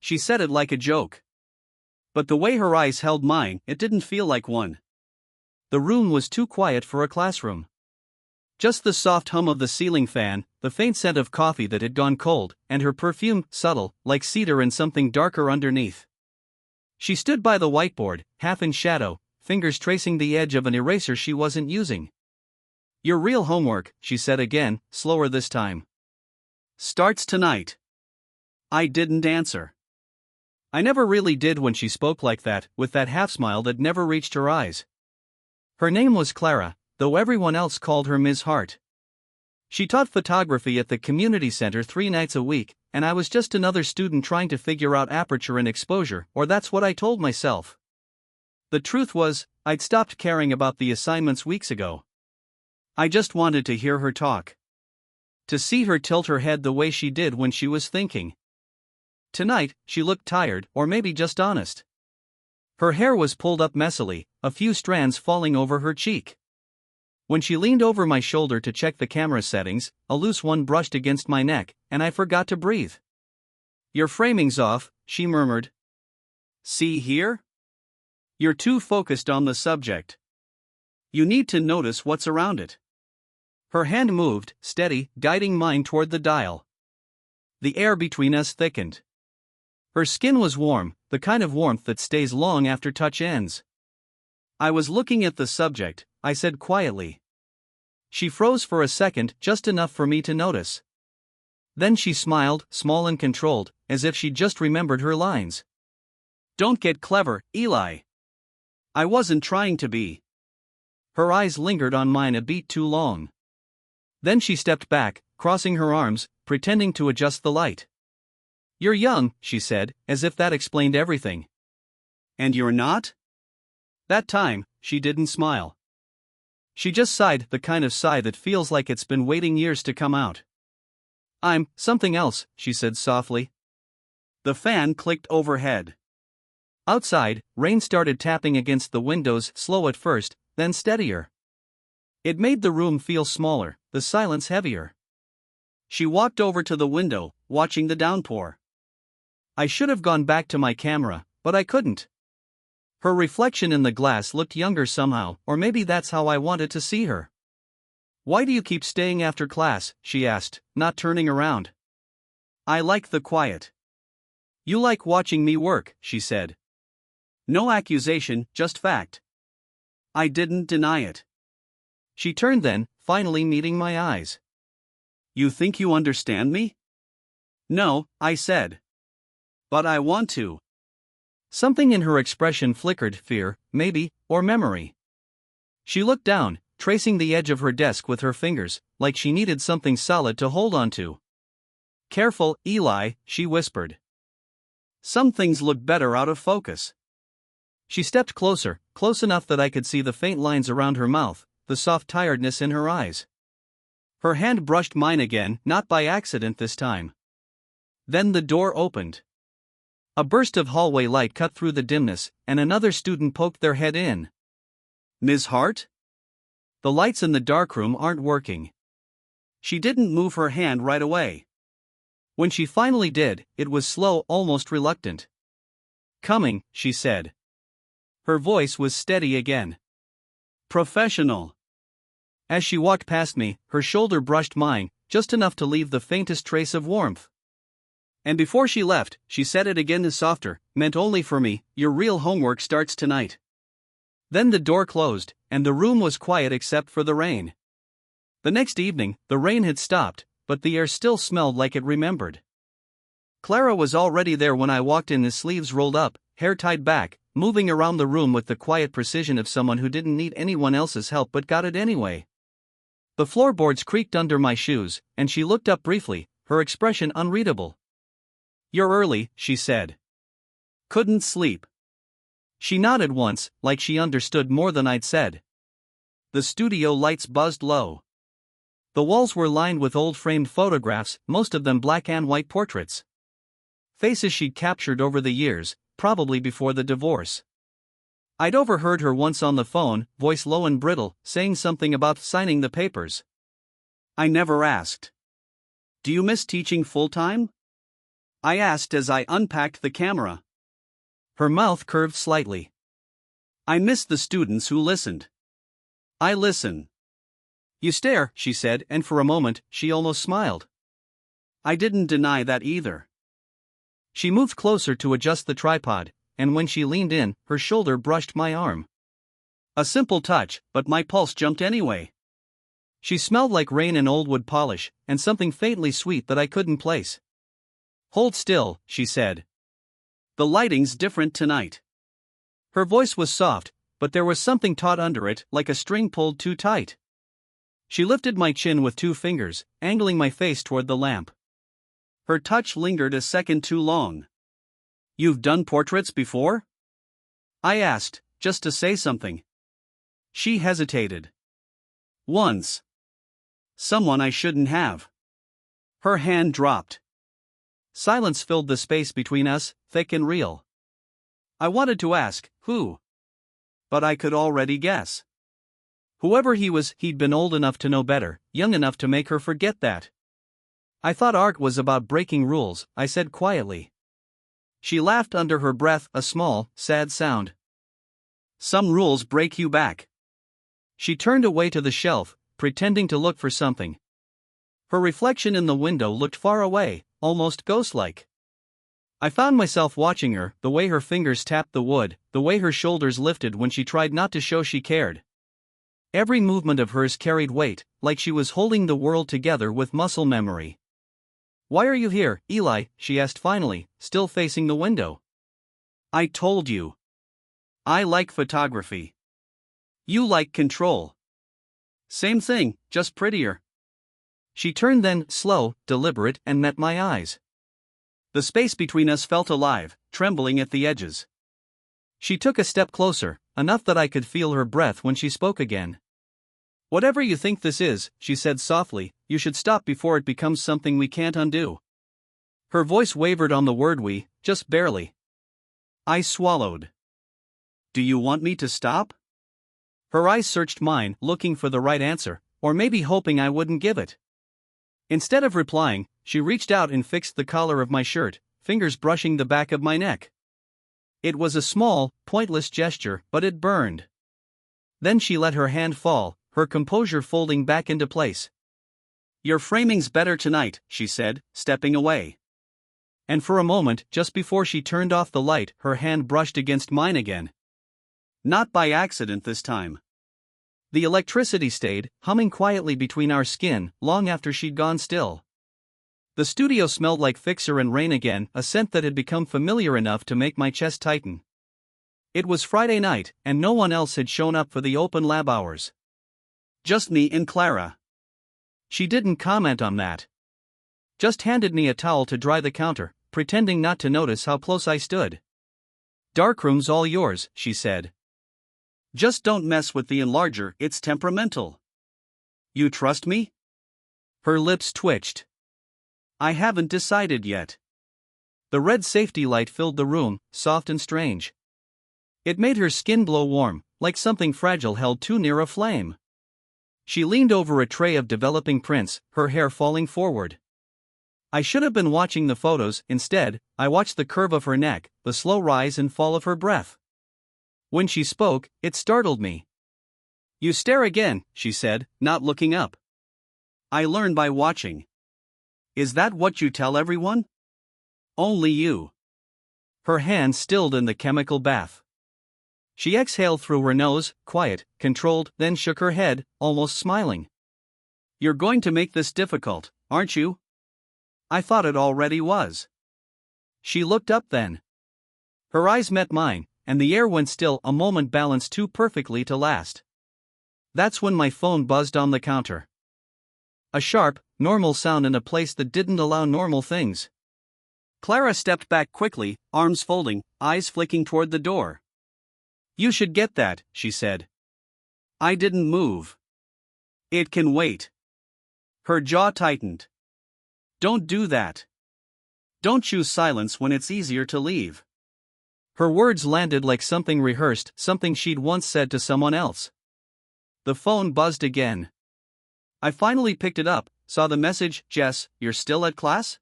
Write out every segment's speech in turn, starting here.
She said it like a joke. But the way her eyes held mine, it didn't feel like one. The room was too quiet for a classroom. Just the soft hum of the ceiling fan, the faint scent of coffee that had gone cold, and her perfume, subtle, like cedar and something darker underneath. She stood by the whiteboard, half in shadow, fingers tracing the edge of an eraser she wasn't using. "Your real homework," she said again, slower this time. "Starts tonight." I didn't answer. I never really did when she spoke like that, with that half-smile that never reached her eyes. Her name was Clara, though everyone else called her Ms. Hart. She taught photography at the community center 3 nights a week, and I was just another student trying to figure out aperture and exposure, or that's what I told myself. The truth was, I'd stopped caring about the assignments weeks ago. I just wanted to hear her talk. To see her tilt her head the way she did when she was thinking. Tonight, she looked tired, or maybe just honest. Her hair was pulled up messily, a few strands falling over her cheek. When she leaned over my shoulder to check the camera settings, a loose one brushed against my neck, and I forgot to breathe. "Your framing's off," she murmured. "See here? You're too focused on the subject. You need to notice what's around it." Her hand moved, steady, guiding mine toward the dial. The air between us thickened. Her skin was warm, the kind of warmth that stays long after touch ends. "I was looking at the subject," I said quietly. She froze for a second, just enough for me to notice. Then she smiled, small and controlled, as if she'd just remembered her lines. "Don't get clever, Eli." I wasn't trying to be. Her eyes lingered on mine a beat too long. Then she stepped back, crossing her arms, pretending to adjust the light. "You're young," she said, as if that explained everything. "And you're not?" That time, she didn't smile. She just sighed, the kind of sigh that feels like it's been waiting years to come out. "I'm something else," she said softly. The fan clicked overhead. Outside, rain started tapping against the windows, slow at first, then steadier. It made the room feel smaller, the silence heavier. She walked over to the window, watching the downpour. I should have gone back to my camera, but I couldn't. Her reflection in the glass looked younger somehow, or maybe that's how I wanted to see her. "Why do you keep staying after class?" she asked, not turning around. "I like the quiet." "You like watching me work," she said. No accusation, just fact. I didn't deny it. She turned then, finally meeting my eyes. "You think you understand me?" "No," I said. "But I want to." Something in her expression flickered, fear, maybe, or memory. She looked down, tracing the edge of her desk with her fingers, like she needed something solid to hold on to. "Careful, Eli," she whispered. "Some things look better out of focus." She stepped closer, close enough that I could see the faint lines around her mouth, the soft tiredness in her eyes. Her hand brushed mine again, not by accident this time. Then the door opened. A burst of hallway light cut through the dimness, and another student poked their head in. "Ms. Hart?" "The lights in the darkroom aren't working." She didn't move her hand right away. When she finally did, it was slow, almost reluctant. "Coming," she said. Her voice was steady again. "Professional." As she walked past me, her shoulder brushed mine, just enough to leave the faintest trace of warmth. And before she left, she said it again softer, meant only for me, "Your real homework starts tonight." Then the door closed, and the room was quiet except for the rain. The next evening, the rain had stopped, but the air still smelled like it remembered. Clara was already there when I walked in, his sleeves rolled up, hair tied back, moving around the room with the quiet precision of someone who didn't need anyone else's help but got it anyway. The floorboards creaked under my shoes, and she looked up briefly, her expression unreadable. "You're early," she said. "Couldn't sleep." She nodded once, like she understood more than I'd said. The studio lights buzzed low. The walls were lined with old framed photographs, most of them black and white portraits. Faces she'd captured over the years, probably before the divorce. I'd overheard her once on the phone, voice low and brittle, saying something about signing the papers. I never asked. "Do you miss teaching full-time?" I asked as I unpacked the camera. Her mouth curved slightly. I miss the students who listened. I listen. You stare, she said, and for a moment, she almost smiled. I didn't deny that either. She moved closer to adjust the tripod, and when she leaned in, her shoulder brushed my arm. A simple touch, but my pulse jumped anyway. She smelled like rain and old wood polish, and something faintly sweet that I couldn't place. Hold still, she said. The lighting's different tonight. Her voice was soft, but there was something taut under it, like a string pulled too tight. She lifted my chin with 2 fingers, angling my face toward the lamp. Her touch lingered a second too long. You've done portraits before? I asked, just to say something. She hesitated. Once. Someone I shouldn't have. Her hand dropped. Silence filled the space between us, thick and real. I wanted to ask, who? But I could already guess. Whoever he was, he'd been old enough to know better, young enough to make her forget that. I thought art was about breaking rules, I said quietly. She laughed under her breath, a small, sad sound. Some rules break you back. She turned away to the shelf, pretending to look for something. Her reflection in the window looked far away, almost ghost-like. I found myself watching her, the way her fingers tapped the wood, the way her shoulders lifted when she tried not to show she cared. Every movement of hers carried weight, like she was holding the world together with muscle memory. Why are you here, Eli? She asked finally, still facing the window. I told you. I like photography. You like control. Same thing, just prettier. She turned then, slow, deliberate, and met my eyes. The space between us felt alive, trembling at the edges. She took a step closer, enough that I could feel her breath when she spoke again. Whatever you think this is, she said softly, you should stop before it becomes something we can't undo. Her voice wavered on the word we, just barely. I swallowed. Do you want me to stop? Her eyes searched mine, looking for the right answer, or maybe hoping I wouldn't give it. Instead of replying, she reached out and fixed the collar of my shirt, fingers brushing the back of my neck. It was a small, pointless gesture, but it burned. Then she let her hand fall, her composure folding back into place. Your framing's better tonight, she said, stepping away. And for a moment, just before she turned off the light, her hand brushed against mine again. Not by accident this time. The electricity stayed, humming quietly between our skin, long after she'd gone still. The studio smelled like Fixer and rain again, a scent that had become familiar enough to make my chest tighten. It was Friday night, and no one else had shown up for the open lab hours. Just me and Clara. She didn't comment on that. Just handed me a towel to dry the counter, pretending not to notice how close I stood. Darkroom's all yours, she said. Just don't mess with the enlarger, it's temperamental. You trust me? Her lips twitched. I haven't decided yet. The red safety light filled the room, soft and strange. It made her skin glow warm, like something fragile held too near a flame. She leaned over a tray of developing prints, her hair falling forward. I should have been watching the photos, instead, I watched the curve of her neck, the slow rise and fall of her breath. When she spoke, it startled me. You stare again, she said, not looking up. I learn by watching. Is that what you tell everyone? Only you. Her hand stilled in the chemical bath. She exhaled through her nose, quiet, controlled, then shook her head, almost smiling. You're going to make this difficult, aren't you? I thought it already was. She looked up then. Her eyes met mine, and the air went still, a moment balanced too perfectly to last. That's when my phone buzzed on the counter. A sharp, normal sound in a place that didn't allow normal things. Clara stepped back quickly, arms folding, eyes flicking toward the door. You should get that, she said. I didn't move. It can wait. Her jaw tightened. Don't do that. Don't choose silence when it's easier to leave. Her words landed like something rehearsed, something she'd once said to someone else. The phone buzzed again. I finally picked it up, saw the message, Jess, you're still at class?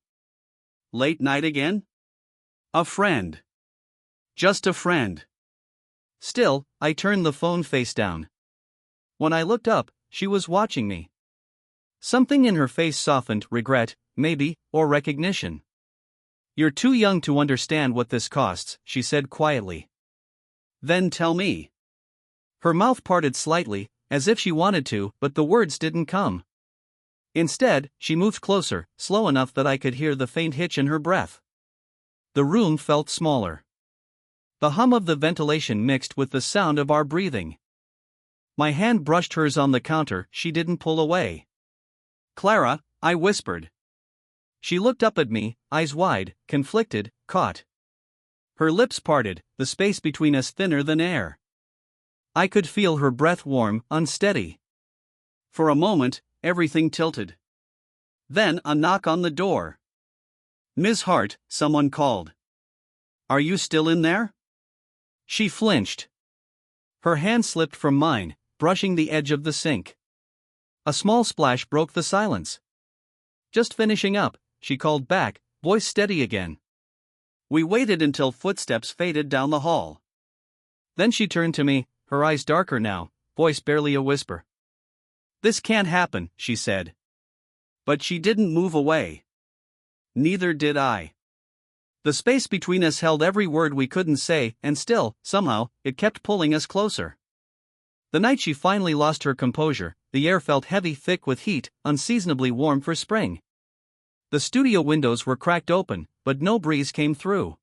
Late night again? A friend. Just a friend. Still, I turned the phone face down. When I looked up, she was watching me. Something in her face softened, regret, maybe, or recognition. "You're too young to understand what this costs," she said quietly. "Then tell me." Her mouth parted slightly, as if she wanted to, but the words didn't come. Instead, she moved closer, slow enough that I could hear the faint hitch in her breath. The room felt smaller. The hum of the ventilation mixed with the sound of our breathing. My hand brushed hers on the counter. She didn't pull away. "Clara," I whispered. She looked up at me, eyes wide, conflicted, caught. Her lips parted, the space between us thinner than air. I could feel her breath warm, unsteady. For a moment, everything tilted. Then a knock on the door. "Ms. Hart," someone called. "Are you still in there?" She flinched. Her hand slipped from mine, brushing the edge of the sink. A small splash broke the silence. "Just finishing up," she called back, voice steady again. We waited until footsteps faded down the hall. Then she turned to me, her eyes darker now, voice barely a whisper. "This can't happen," she said. But she didn't move away. Neither did I. The space between us held every word we couldn't say, and still, somehow, it kept pulling us closer. The night she finally lost her composure, the air felt heavy, thick with heat, unseasonably warm for spring. The studio windows were cracked open, but no breeze came through.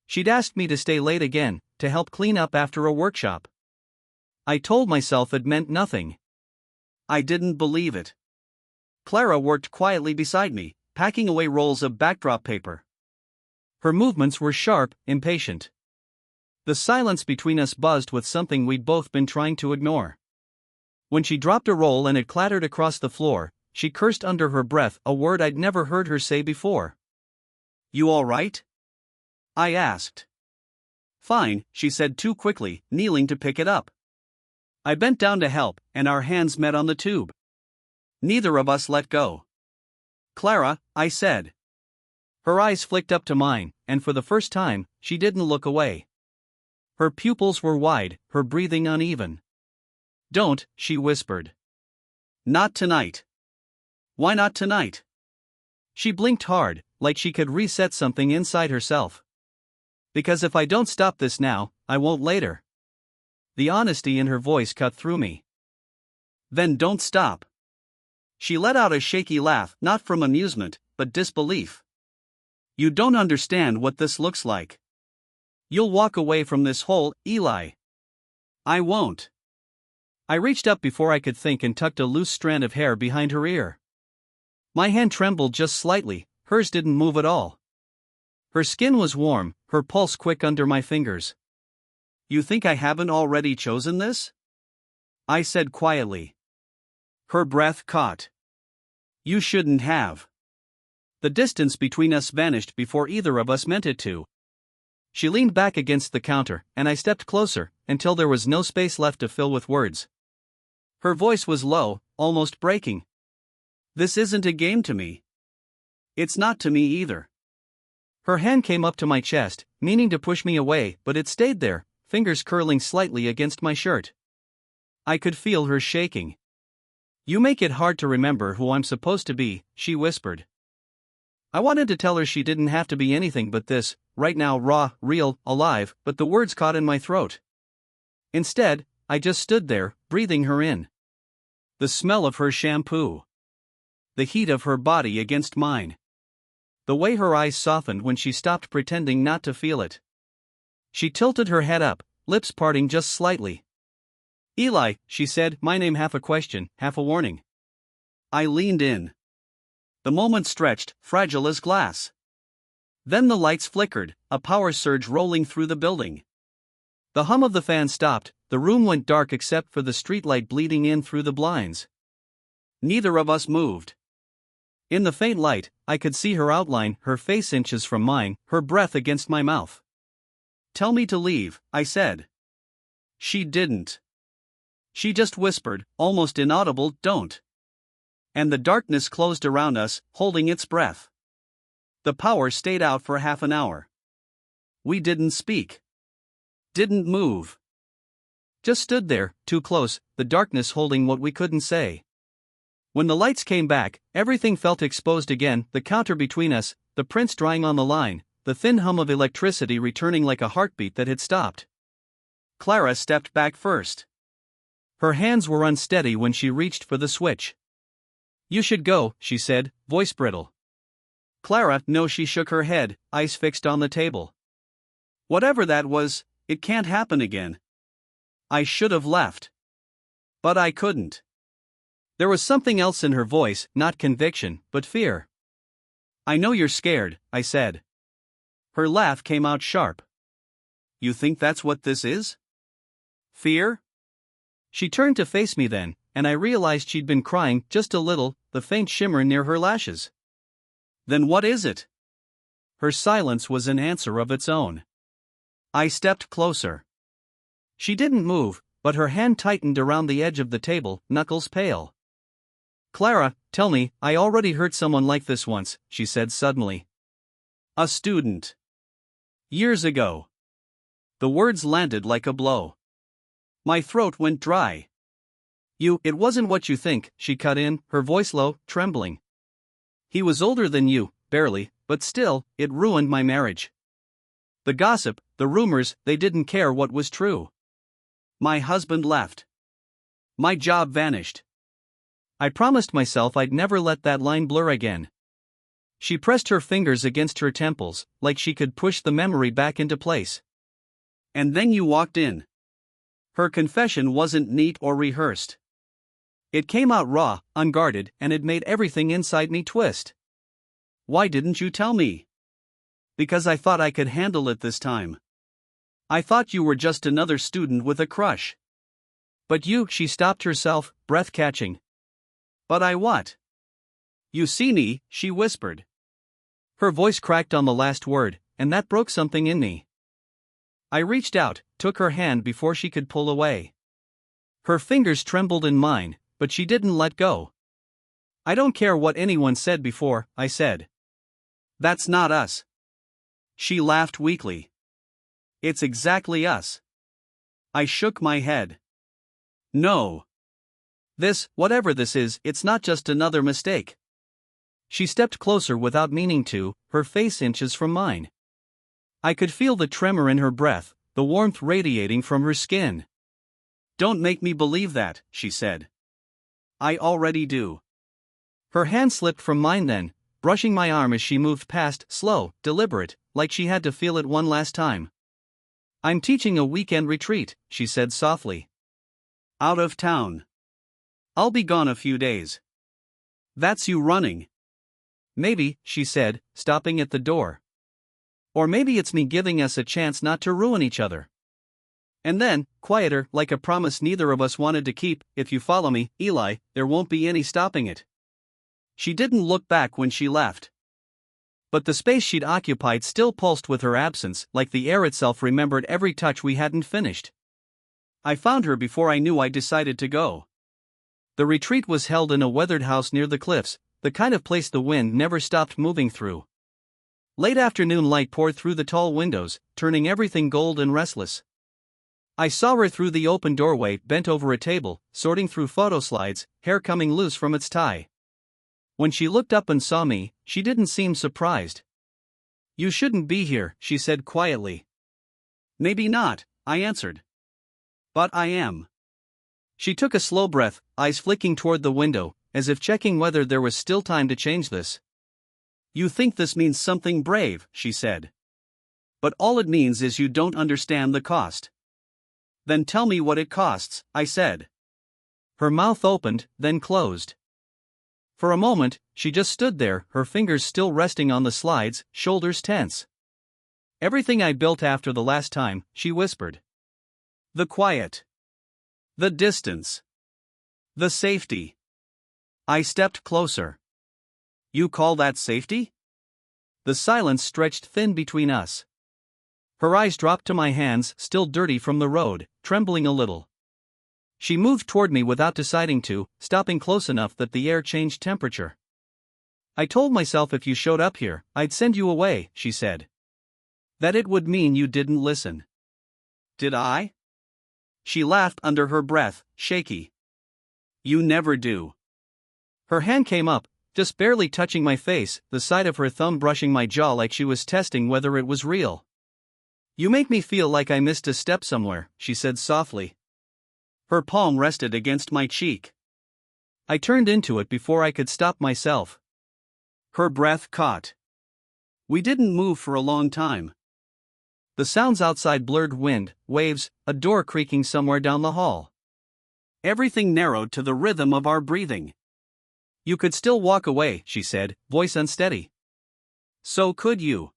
She'd asked me to stay late again, to help clean up after a workshop. I told myself it meant nothing. I didn't believe it. Clara worked quietly beside me, packing away rolls of backdrop paper. Her movements were sharp, impatient. The silence between us buzzed with something we'd both been trying to ignore. When she dropped a roll and it clattered across the floor, she cursed under her breath, a word I'd never heard her say before. "You all right?" I asked. "Fine," she said too quickly, kneeling to pick it up. I bent down to help, and our hands met on the tube. Neither of us let go. "Clara," I said. Her eyes flicked up to mine, and for the first time, she didn't look away. Her pupils were wide, her breathing uneven. "Don't," she whispered. "Not tonight." "Why not tonight?" She blinked hard, like she could reset something inside herself. "Because if I don't stop this now, I won't later." The honesty in her voice cut through me. "Then don't stop." She let out a shaky laugh, not from amusement, but disbelief. "You don't understand what this looks like. You'll walk away from this hole, Eli." "I won't." I reached up before I could think and tucked a loose strand of hair behind her ear. My hand trembled just slightly, hers didn't move at all. Her skin was warm, her pulse quick under my fingers. "You think I haven't already chosen this?" I said quietly. Her breath caught. "You shouldn't have." The distance between us vanished before either of us meant it to. She leaned back against the counter, and I stepped closer, until there was no space left to fill with words. Her voice was low, almost breaking. "This isn't a game to me. It's not to me either." Her hand came up to my chest, meaning to push me away, but it stayed there, fingers curling slightly against my shirt. I could feel her shaking. "You make it hard to remember who I'm supposed to be," she whispered. I wanted to tell her she didn't have to be anything but this, right now, raw, real, alive, but the words caught in my throat. Instead, I just stood there, breathing her in. The smell of her shampoo. The heat of her body against mine. The way her eyes softened when she stopped pretending not to feel it. She tilted her head up, lips parting just slightly. "Eli," she said, my name half a question, half a warning. I leaned in. The moment stretched, fragile as glass. Then the lights flickered, a power surge rolling through the building. The hum of the fan stopped, the room went dark except for the streetlight bleeding in through the blinds. Neither of us moved. In the faint light, I could see her outline, her face inches from mine, her breath against my mouth. "Tell me to leave," I said. She didn't. She just whispered, almost inaudible, "Don't." And the darkness closed around us, holding its breath. The power stayed out for half an hour. We didn't speak. Didn't move. Just stood there, too close, the darkness holding what we couldn't say. When the lights came back, everything felt exposed again, the counter between us, the prints drying on the line, the thin hum of electricity returning like a heartbeat that had stopped. Clara stepped back first. Her hands were unsteady when she reached for the switch. "You should go," she said, voice brittle. Clara, no, she shook her head, eyes fixed on the table. "Whatever that was, it can't happen again. I should have left. But I couldn't." There was something else in her voice, not conviction, but fear. "I know you're scared," I said. Her laugh came out sharp. "You think that's what this is? Fear?" She turned to face me then, and I realized she'd been crying, just a little, the faint shimmer near her lashes. "Then what is it?" Her silence was an answer of its own. I stepped closer. She didn't move, but her hand tightened around the edge of the table, knuckles pale. "Clara, tell me, I already hurt someone like this once," she said suddenly. "A student. Years ago." The words landed like a blow. My throat went dry. It wasn't what you think," she cut in, her voice low, trembling. "He was older than you, barely, but still, it ruined my marriage. The gossip, the rumors, they didn't care what was true. My husband left. My job vanished. I promised myself I'd never let that line blur again." She pressed her fingers against her temples, like she could push the memory back into place. "And then you walked in." Her confession wasn't neat or rehearsed. It came out raw, unguarded, and it made everything inside me twist. "Why didn't you tell me?" "Because I thought I could handle it this time. I thought you were just another student with a crush." "But you," she stopped herself, breath catching. "But I what?" "You see me," she whispered. Her voice cracked on the last word, and that broke something in me. I reached out, took her hand before she could pull away. Her fingers trembled in mine, but she didn't let go. "I don't care what anyone said before," I said. "That's not us." She laughed weakly. "It's exactly us." I shook my head. "No. This, whatever this is, it's not just another mistake." She stepped closer without meaning to, her face inches from mine. I could feel the tremor in her breath, the warmth radiating from her skin. "Don't make me believe that," she said. "I already do." Her hand slipped from mine then, brushing my arm as she moved past, slow, deliberate, like she had to feel it one last time. "I'm teaching a weekend retreat," she said softly. "Out of town. I'll be gone a few days." "That's you running." "Maybe," she said, stopping at the door. "Or maybe it's me giving us a chance not to ruin each other." And then, quieter, like a promise neither of us wanted to keep, "If you follow me, Eli, there won't be any stopping it." She didn't look back when she left. But the space she'd occupied still pulsed with her absence, like the air itself remembered every touch we hadn't finished. I found her before I knew I'd decided to go. The retreat was held in a weathered house near the cliffs, the kind of place the wind never stopped moving through. Late afternoon light poured through the tall windows, turning everything gold and restless. I saw her through the open doorway, bent over a table, sorting through photo slides, hair coming loose from its tie. When she looked up and saw me, she didn't seem surprised. "You shouldn't be here," she said quietly. "Maybe not," I answered. "But I am." She took a slow breath, eyes flicking toward the window, as if checking whether there was still time to change this. "You think this means something brave," she said. "But all it means is you don't understand the cost." "Then tell me what it costs," I said. Her mouth opened, then closed. For a moment, she just stood there, her fingers still resting on the slides, shoulders tense. "Everything I built after the last time," she whispered. "The quiet. The distance. The safety." I stepped closer. "You call that safety?" The silence stretched thin between us. Her eyes dropped to my hands, still dirty from the road, trembling a little. She moved toward me without deciding to, stopping close enough that the air changed temperature. I told myself if you showed up here, I'd send you away, she said. That it would mean you didn't listen. Did I? She laughed under her breath, shaky. You never do. Her hand came up, just barely touching my face, the side of her thumb brushing my jaw like she was testing whether it was real. You make me feel like I missed a step somewhere, she said softly. Her palm rested against my cheek. I turned into it before I could stop myself. Her breath caught. We didn't move for a long time. The sounds outside blurred wind, waves, a door creaking somewhere down the hall. Everything narrowed to the rhythm of our breathing. You could still walk away, she said, voice unsteady. So could you.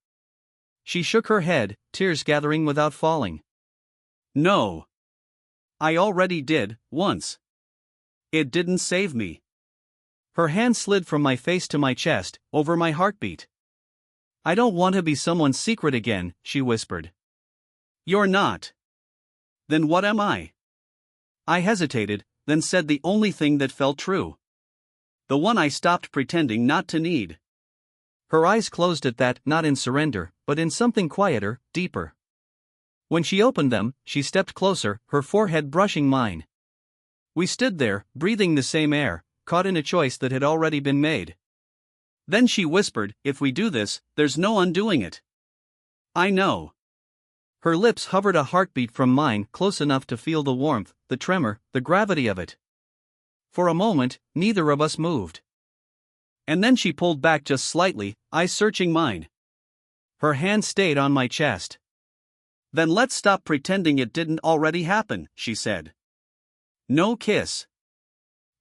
She shook her head, tears gathering without falling. No. I already did, once. It didn't save me. Her hand slid from my face to my chest, over my heartbeat. I don't want to be someone's secret again, she whispered. You're not. Then what am I? I hesitated, then said the only thing that felt true. The one I stopped pretending not to need. Her eyes closed at that, not in surrender, but in something quieter, deeper. When she opened them, she stepped closer, her forehead brushing mine. We stood there, breathing the same air, caught in a choice that had already been made. Then she whispered, if we do this, there's no undoing it. I know. Her lips hovered a heartbeat from mine, close enough to feel the warmth, the tremor, the gravity of it. For a moment, neither of us moved. And then she pulled back just slightly, eyes searching mine. Her hand stayed on my chest. Then let's stop pretending it didn't already happen, she said. No kiss.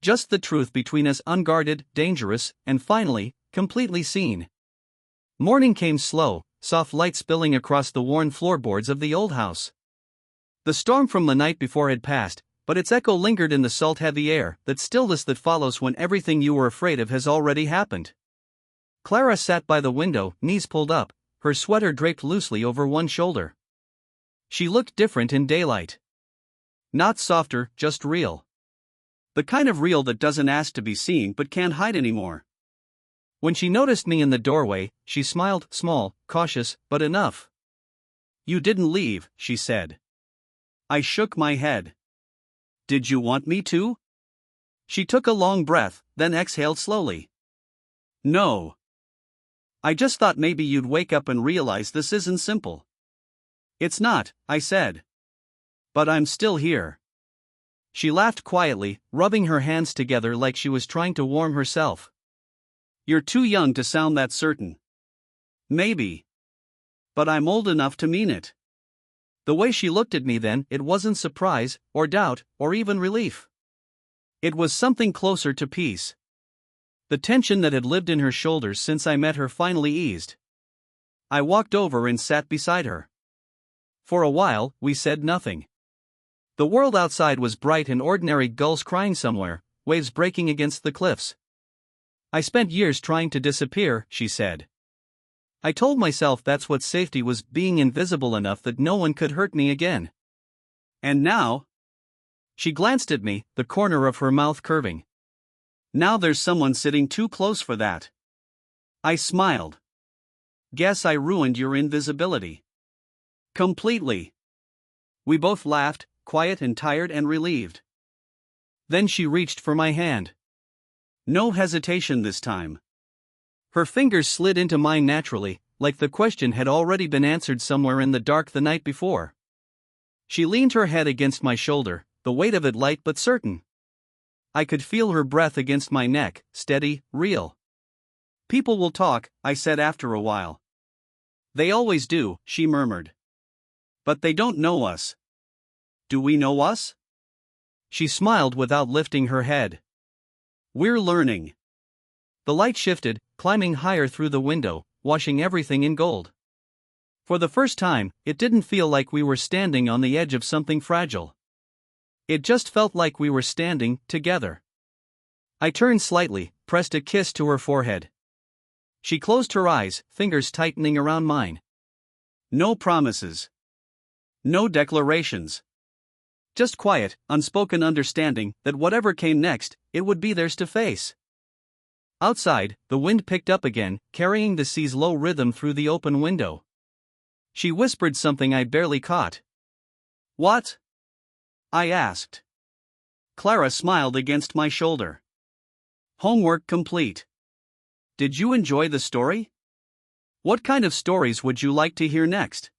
Just the truth between us, unguarded, dangerous, and finally, completely seen. Morning came slow, soft light spilling across the worn floorboards of the old house. The storm from the night before had passed, but its echo lingered in the salt-heavy air, that stillness that follows when everything you were afraid of has already happened. Clara sat by the window, knees pulled up, her sweater draped loosely over one shoulder. She looked different in daylight. Not softer, just real. The kind of real that doesn't ask to be seen but can't hide anymore. When she noticed me in the doorway, she smiled, small, cautious, but enough. You didn't leave, she said. I shook my head. Did you want me to? She took a long breath, then exhaled slowly. No. I just thought maybe you'd wake up and realize this isn't simple. It's not, I said. But I'm still here. She laughed quietly, rubbing her hands together like she was trying to warm herself. You're too young to sound that certain. Maybe. But I'm old enough to mean it. The way she looked at me then, it wasn't surprise, or doubt, or even relief. It was something closer to peace. The tension that had lived in her shoulders since I met her finally eased. I walked over and sat beside her. For a while, we said nothing. The world outside was bright and ordinary, gulls crying somewhere, waves breaking against the cliffs. I spent years trying to disappear, she said. I told myself that's what safety was, being invisible enough that no one could hurt me again. And now? She glanced at me, the corner of her mouth curving. Now there's someone sitting too close for that. I smiled. Guess I ruined your invisibility. Completely. We both laughed, quiet and tired and relieved. Then she reached for my hand. No hesitation this time. Her fingers slid into mine naturally, like the question had already been answered somewhere in the dark the night before. She leaned her head against my shoulder, the weight of it light but certain. I could feel her breath against my neck, steady, real. People will talk, I said after a while. They always do, she murmured. But they don't know us. Do we know us? She smiled without lifting her head. We're learning. The light shifted, climbing higher through the window, washing everything in gold. For the first time, it didn't feel like we were standing on the edge of something fragile. It just felt like we were standing, together. I turned slightly, pressed a kiss to her forehead. She closed her eyes, fingers tightening around mine. No promises. No declarations. Just quiet, unspoken understanding that whatever came next, it would be theirs to face. Outside, the wind picked up again, carrying the sea's low rhythm through the open window. She whispered something I barely caught. "What?" I asked. Clara smiled against my shoulder. "Homework complete. Did you enjoy the story? What kind of stories would you like to hear next?"